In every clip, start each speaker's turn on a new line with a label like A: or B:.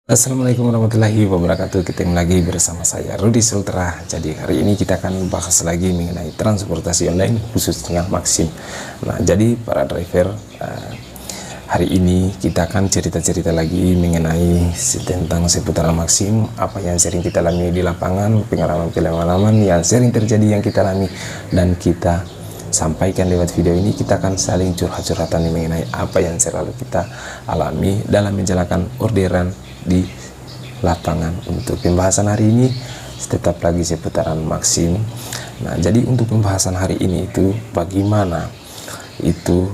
A: Assalamualaikum warahmatullahi wabarakatuh. Ketemu lagi bersama saya Rudi Sultra. Jadi hari ini kita akan bahas lagi mengenai transportasi online khususnya Maxim. Nah, jadi para driver, hari ini kita akan cerita-cerita lagi mengenai tentang seputaran Maxim, apa yang sering kita alami di lapangan, pengalaman-pengalaman yang sering terjadi yang kita alami dan kita sampaikan lewat video ini. Kita akan saling curhat-curhatan mengenai apa yang selalu kita alami dalam menjalankan orderan di lapangan. Untuk pembahasan hari ini tetap lagi seputaran Maxim. Nah, jadi untuk pembahasan hari ini itu bagaimana itu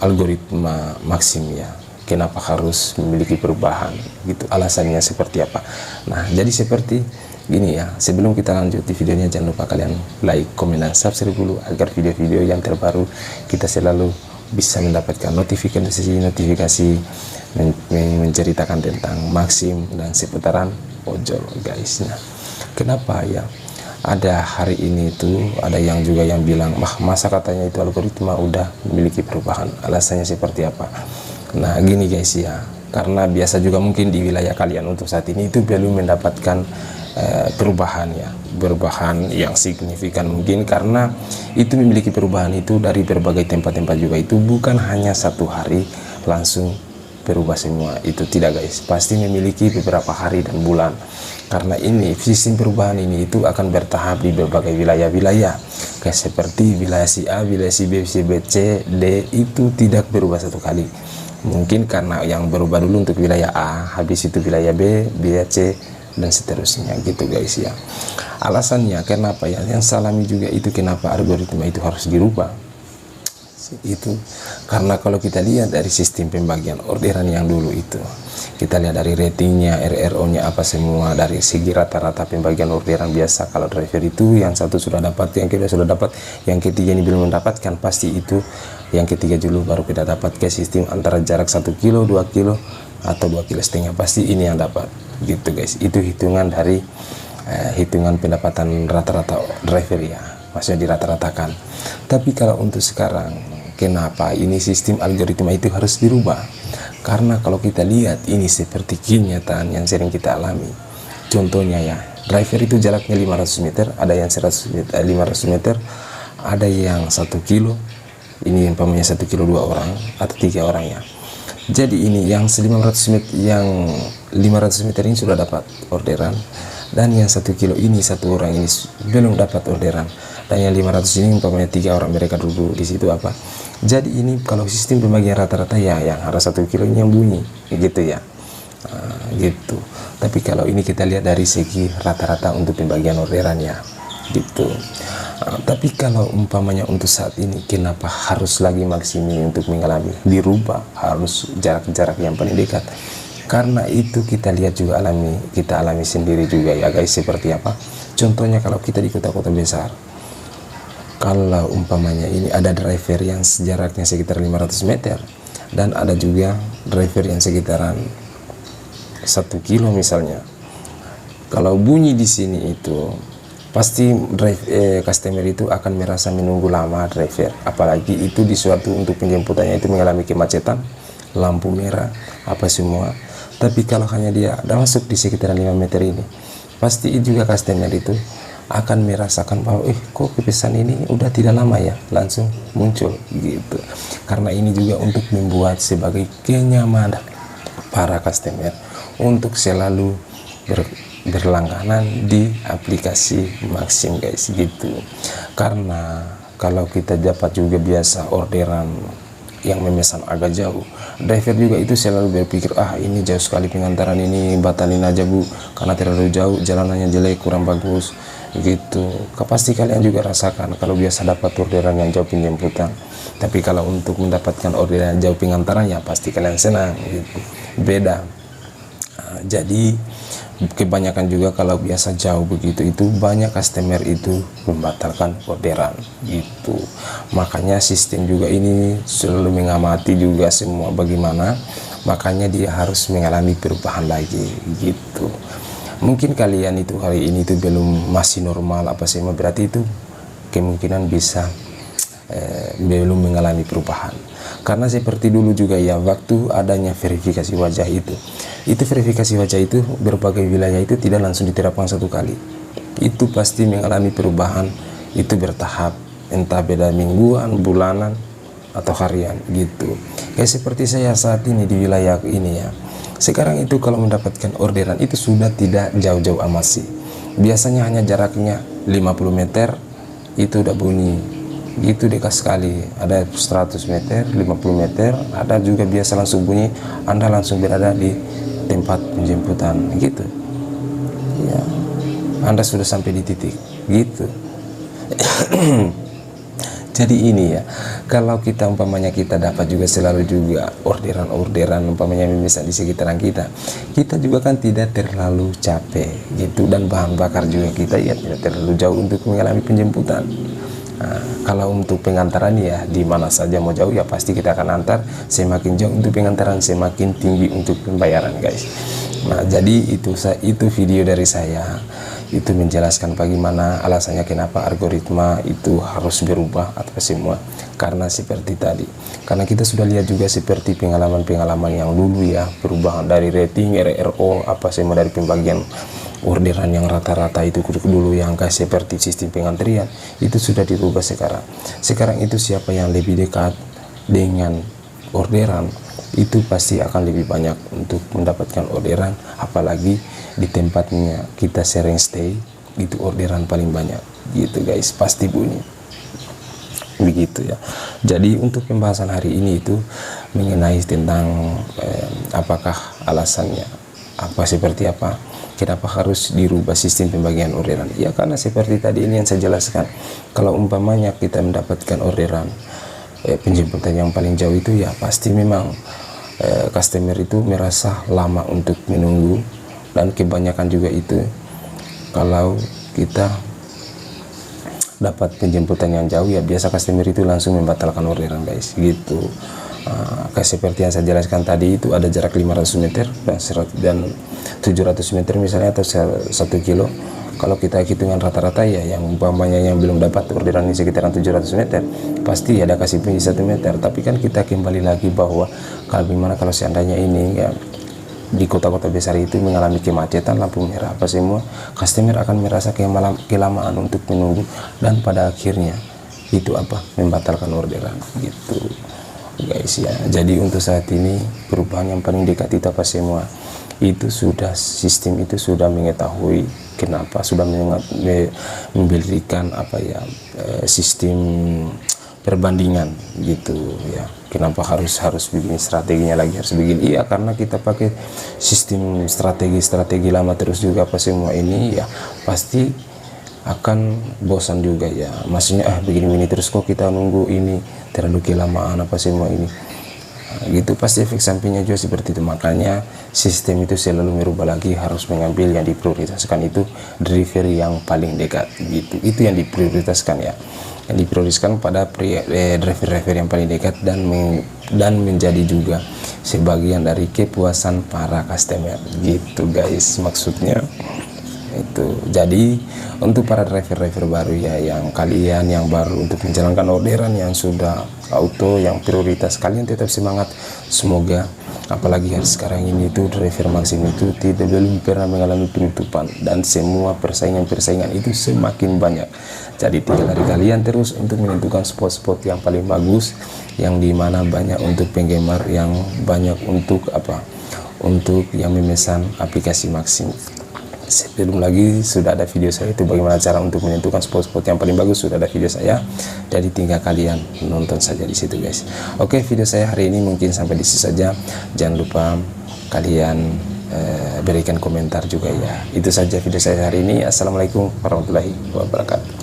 A: algoritma Maxim ya, kenapa harus memiliki perubahan gitu, alasannya seperti apa. Nah, jadi seperti gini ya, sebelum kita lanjut di videonya, jangan lupa kalian like, komen, dan subscribe dulu agar video-video yang terbaru kita selalu bisa mendapatkan notifikasi menceritakan tentang Maxim dan seputaran ojol guys. Nah, kenapa ya ada hari ini itu ada yang juga yang bilang, masa katanya itu algoritma udah memiliki perubahan, alasannya seperti apa. Nah, gini guys ya, karena biasa juga mungkin di wilayah kalian untuk saat ini itu belum mendapatkan perubahan yang signifikan, mungkin karena itu memiliki perubahan itu dari berbagai tempat-tempat juga, itu bukan hanya satu hari langsung berubah semua, itu tidak guys, pasti memiliki beberapa hari dan bulan, karena ini sistem perubahan ini itu akan bertahap di berbagai wilayah-wilayah kayak seperti wilayah si A, wilayah si B, si B, C, D itu tidak berubah satu kali. Mungkin karena yang berubah dulu untuk wilayah A, habis itu wilayah B, wilayah C, dan seterusnya gitu guys ya. Alasannya kenapa ya, yang salami juga itu kenapa algoritma itu harus dirubah itu karena kalau kita lihat dari sistem pembagian orderan yang dulu itu, kita lihat dari ratingnya, RRO nya apa semua, dari segi rata-rata pembagian orderan biasa, kalau driver itu yang satu sudah dapat, yang kedua sudah dapat, yang ketiga ini belum mendapatkan, pasti itu yang ketiga dulu baru kita dapat ke sistem antara jarak 1 kilo, 2 kilo, atau 2,5 kilo, pasti ini yang dapat gitu guys. Itu hitungan dari hitungan pendapatan rata-rata driver ya, maksudnya dirata-ratakan. Tapi kalau untuk sekarang, kenapa ini sistem algoritma itu harus dirubah? Karena kalau kita lihat ini seperti kenyataan yang sering kita alami. Contohnya ya, driver itu jaraknya 500 meter, ada yang 500 meter, ada yang 1 kilo. Ini umpamanya 1 kilo 2 orang atau 3 orang ya. Jadi ini yang 500 meter, yang 500 meter ini sudah dapat orderan, dan yang 1 kilo ini satu orang ini belum dapat orderan, dan yang 500 ini umpamanya 3 orang mereka duduk di situ apa. Jadi ini kalau sistem pembagian rata-rata ya, yang harus 1 kilo ini yang bunyi gitu ya, gitu. Tapi kalau ini kita lihat dari segi rata-rata untuk pembagian orderan ya gitu. Tapi kalau umpamanya untuk saat ini, kenapa harus lagi Maxim ini untuk mengalami dirubah, harus jarak-jarak yang paling dekat? Karena itu kita lihat juga kita alami sendiri juga ya guys, seperti apa contohnya kalau kita di kota-kota besar. Kalau umpamanya ini ada driver yang jaraknya sekitar 500 meter dan ada juga driver yang sekitaran 1 kilo misalnya, kalau bunyi di sini itu pasti customer itu akan merasa menunggu lama driver, apalagi itu di suatu untuk penjemputannya itu mengalami kemacetan, lampu merah apa semua. Tapi kalau hanya dia ada masuk di sekitaran 5 meter ini, pasti juga customer itu akan merasakan bahwa kok pesan ini udah tidak lama ya, langsung muncul gitu. Karena ini juga untuk membuat sebagai kenyamanan para customer untuk selalu berlangganan di aplikasi Maxim guys gitu. Karena kalau kita dapat juga biasa orderan yang memesan agak jauh, driver juga itu selalu berpikir, ini jauh sekali pengantaran ini, batalin aja bu, karena terlalu jauh, jalanannya jelek, kurang bagus gitu. Pasti kalian juga rasakan kalau biasa dapat orderan yang jauh penjemputan, tapi kalau untuk mendapatkan orderan jauh pengantaran ya pasti kalian senang gitu. Beda. Jadi kebanyakan juga kalau biasa jauh begitu, itu banyak customer itu membatalkan orderan gitu. Makanya sistem juga ini selalu mengamati juga semua bagaimana, makanya dia harus mengalami perubahan lagi gitu. Mungkin kalian itu hari ini itu masih normal apa sih, berarti itu kemungkinan bisa belum mengalami perubahan. Karena seperti dulu juga ya, waktu adanya verifikasi wajah itu verifikasi wajah itu berbagai wilayah itu tidak langsung diterapkan satu kali, itu pasti mengalami perubahan, itu bertahap, entah beda mingguan, bulanan, atau harian gitu. Kayak seperti saya saat ini di wilayah ini ya, sekarang itu kalau mendapatkan orderan itu sudah tidak jauh-jauh amat sih, biasanya hanya jaraknya 50 meter itu udah bunyi, itu dekat sekali. Ada 100 meter, 50 meter, ada juga biasa langsung bunyi, Anda langsung berada di tempat penjemputan gitu ya, Anda sudah sampai di titik gitu. Jadi ini ya, kalau kita umpamanya kita dapat juga selalu juga orderan umpamanya misalnya di sekitaran kita juga kan tidak terlalu capek gitu, dan bahan bakar juga kita ya tidak terlalu jauh untuk mengalami penjemputan. Nah, kalau untuk pengantaran ya di mana saja mau jauh ya pasti kita akan antar, semakin jauh untuk pengantaran semakin tinggi untuk pembayaran guys. Nah jadi itu video dari saya, itu menjelaskan bagaimana alasannya kenapa algoritma itu harus berubah atau semua, karena seperti tadi, karena kita sudah lihat juga seperti pengalaman yang dulu ya, perubahan dari rating, RRO, apa semua dari pembagian orderan yang rata-rata itu dulu yang kayak seperti sistem pengantrian itu sudah dirubah sekarang itu siapa yang lebih dekat dengan orderan itu pasti akan lebih banyak untuk mendapatkan orderan, apalagi di tempatnya kita sering stay itu orderan paling banyak gitu guys, pasti bunyi begitu ya. Jadi untuk pembahasan hari ini itu mengenai tentang apakah alasannya apa, seperti apa, kenapa harus dirubah sistem pembagian orderan ya, karena seperti tadi ini yang saya jelaskan, kalau umpamanya kita mendapatkan orderan penjemputan yang paling jauh itu ya pasti memang customer itu merasa lama untuk menunggu, dan kebanyakan juga itu kalau kita dapat penjemputan yang jauh ya biasa customer itu langsung membatalkan orderan guys gitu. Kayak seperti yang saya jelaskan tadi itu ada jarak 500 meter dan 700 meter misalnya atau 1 kilo. Kalau kita hitungan rata-rata ya yang umpamanya yang belum dapat orderan di sekitaran 700 meter pasti ada kasih pinjam 1 meter. Tapi kan kita kembali lagi bahwa kalau seandainya ini ya di kota-kota besar itu mengalami kemacetan, lampu merah apa semua, customer akan merasa kelamaan untuk menunggu, dan pada akhirnya itu membatalkan orderan gitu guys ya. Jadi untuk saat ini perubahan yang paling dekat itu apa semua itu sudah, sistem itu sudah mengetahui kenapa, sudah memberikan sistem perbandingan gitu ya, kenapa harus begini, strateginya lagi harus begini, iya karena kita pakai sistem strategi lama terus juga apa semua ini ya pasti akan bosan juga ya, maksudnya begini terus kok kita nunggu ini terlalu kelamaan apa semua ini gitu, pasti efek sampingnya juga seperti itu. Makanya sistem itu selalu merubah lagi, harus mengambil yang diprioritaskan itu driver yang paling dekat gitu, itu yang diprioritaskan ya, yang diprioritaskan pada driver yang paling dekat, dan menjadi juga sebagian dari kepuasan para customer gitu guys, maksudnya itu. Jadi untuk para driver baru ya, yang kalian yang baru untuk menjalankan orderan yang sudah auto yang prioritas, kalian tetap semangat, semoga apalagi hari sekarang ini itu driver Maxim itu belum pernah mengalami penutupan, dan semua persaingan itu semakin banyak. Jadi tinggal dari kalian terus untuk menentukan spot-spot yang paling bagus, yang dimana banyak untuk penggemar, yang banyak untuk untuk yang memesan aplikasi Maxim. Sebelum lagi sudah ada video saya itu bagaimana cara untuk menentukan spot-spot yang paling bagus, sudah ada video saya, jadi tinggal kalian nonton saja di situ guys. Oke, video saya hari ini mungkin sampai di sini saja, jangan lupa kalian berikan komentar juga ya. Itu saja video saya hari ini. Assalamualaikum warahmatullahi wabarakatuh.